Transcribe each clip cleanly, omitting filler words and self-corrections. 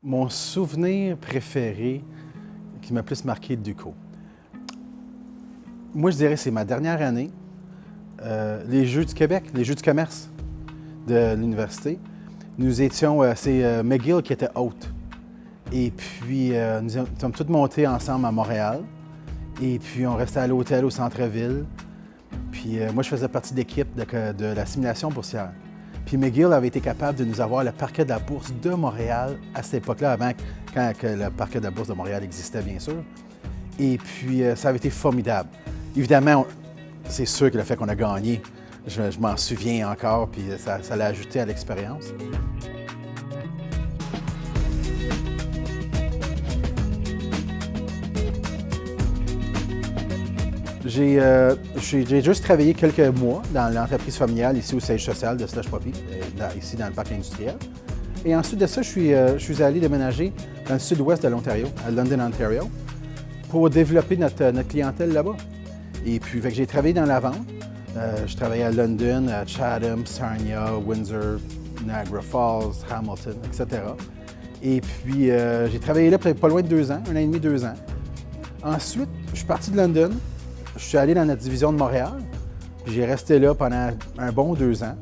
Mon souvenir préféré qui m'a plus marqué de Duco. Moi, je dirais que c'est ma dernière année, les Jeux du Québec, les Jeux du commerce de l'université. Nous étions, c'est McGill qui était hôte. Et puis, nous sommes tous montés ensemble à Montréal. Et puis, on restait à l'hôtel au centre-ville. Puis, moi, je faisais partie d'équipe de la simulation boursière. Puis McGill avait été capable de nous avoir le parquet de la Bourse de Montréal à cette époque-là, avant quand le parquet de la Bourse de Montréal existait, bien sûr. Et puis, ça avait été formidable. Évidemment, c'est sûr que le fait qu'on a gagné, je m'en souviens encore, puis ça l'a ajouté à l'expérience. J'ai juste travaillé quelques mois dans l'entreprise familiale ici au siège social de Slush Puppy, ici dans le parc industriel. Et ensuite de ça, je suis allé déménager dans le sud-ouest de l'Ontario, à London, Ontario, pour développer notre clientèle là-bas. Et puis, j'ai travaillé dans la vente. Je travaillais à London, à Chatham, Sarnia, Windsor, Niagara Falls, Hamilton, etc. Et puis, j'ai travaillé là pas loin de 2 ans, 1 an et demi, 2 ans. Ensuite, je suis parti de London. Je suis allé dans notre division de Montréal, puis j'ai resté là pendant un bon 2 ans.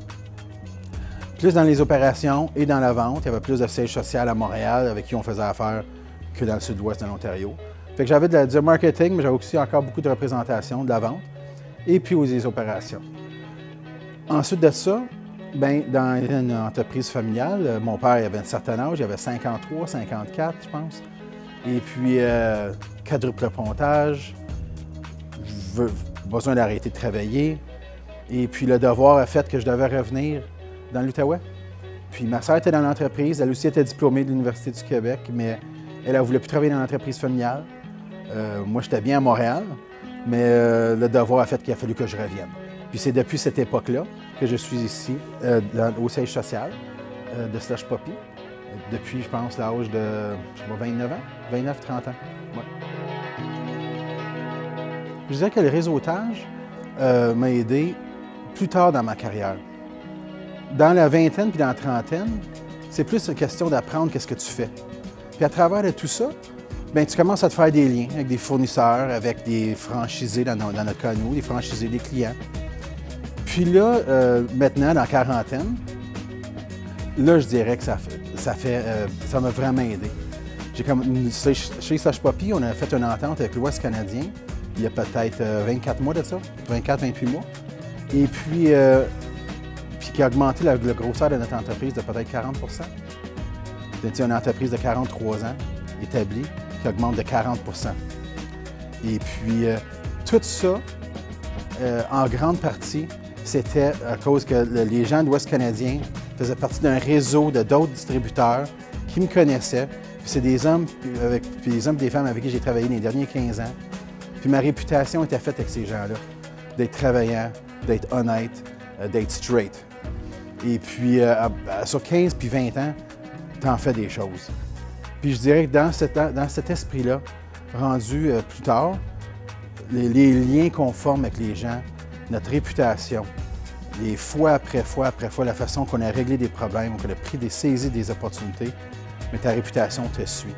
Plus dans les opérations et dans la vente. Il y avait plus de sièges sociaux à Montréal avec qui on faisait affaire que dans le sud-ouest de l'Ontario. Fait que j'avais du marketing, mais j'avais aussi encore beaucoup de représentation, de la vente, et puis aussi des opérations. Ensuite de ça, dans une entreprise familiale, mon père avait un certain âge, il avait 53, 54, je pense. Et puis, quadruple pontage. Besoin d'arrêter de travailler. Et puis le devoir a fait que je devais revenir dans l'Outaouais. Puis ma sœur était dans l'entreprise, elle aussi était diplômée de l'Université du Québec, mais elle ne voulait plus travailler dans l'entreprise familiale. Moi, j'étais bien à Montréal, mais le devoir a fait qu'il a fallu que je revienne. Puis c'est depuis cette époque-là que je suis ici, au siège social de Slush Puppy, depuis, je pense, l'âge de 29 ans, 29-30 ans. Ouais. Je dirais que le réseautage m'a aidé plus tard dans ma carrière. Dans la vingtaine puis dans la trentaine, c'est plus une question d'apprendre qu'est-ce que tu fais. Puis à travers de tout ça, tu commences à te faire des liens avec des fournisseurs, avec des franchisés dans notre cas, nous, des franchisés, des clients. Puis là, maintenant, dans la quarantaine, là, je dirais que ça m'a vraiment aidé. Chez Slush Puppy, on a fait une entente avec l'Ouest canadien, il y a peut-être 24 mois de ça, 24-28 mois. Et puis qui a augmenté le grosseur de notre entreprise de peut-être 40 C'est une entreprise de 43 ans établie qui augmente de 40 Et puis, tout ça, en grande partie, c'était à cause que les gens de l'Ouest canadien faisaient partie d'un réseau d'autres distributeurs qui me connaissaient. Puis c'est des hommes, puis des hommes et des femmes avec qui j'ai travaillé les derniers 15 ans. Puis ma réputation était faite avec ces gens-là, d'être travaillant, d'être honnête, d'être straight. Et puis, sur 15 puis 20 ans, t'en fais des choses. Puis je dirais que dans cet esprit-là, rendu plus tard, les liens qu'on forme avec les gens, notre réputation, les fois après fois, la façon qu'on a réglé des problèmes, qu'on a saisi des opportunités, mais ta réputation te suit.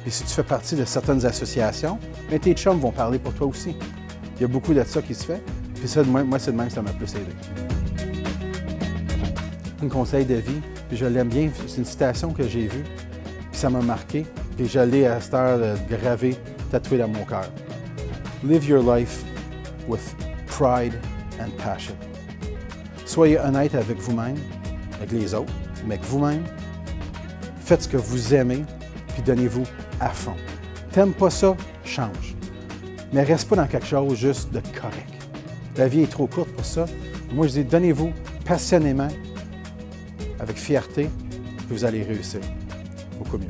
Et si tu fais partie de certaines associations, tes chums vont parler pour toi aussi. Il y a beaucoup de ça qui se fait. Puis ça, moi, c'est de même que ça m'a plus aidé. Un conseil de vie, puis je l'aime bien, c'est une citation que j'ai vue, puis ça m'a marqué, puis je l'ai à cette heure gravée, tatouée dans mon cœur. Live your life with pride and passion. Soyez honnête avec vous-même, avec les autres, mais avec vous-même. Faites ce que vous aimez, puis donnez-vous à fond. T'aimes pas ça? Change. Mais reste pas dans quelque chose juste de correct. La vie est trop courte pour ça. Moi, je dis, donnez-vous passionnément, avec fierté, puis vous allez réussir beaucoup mieux.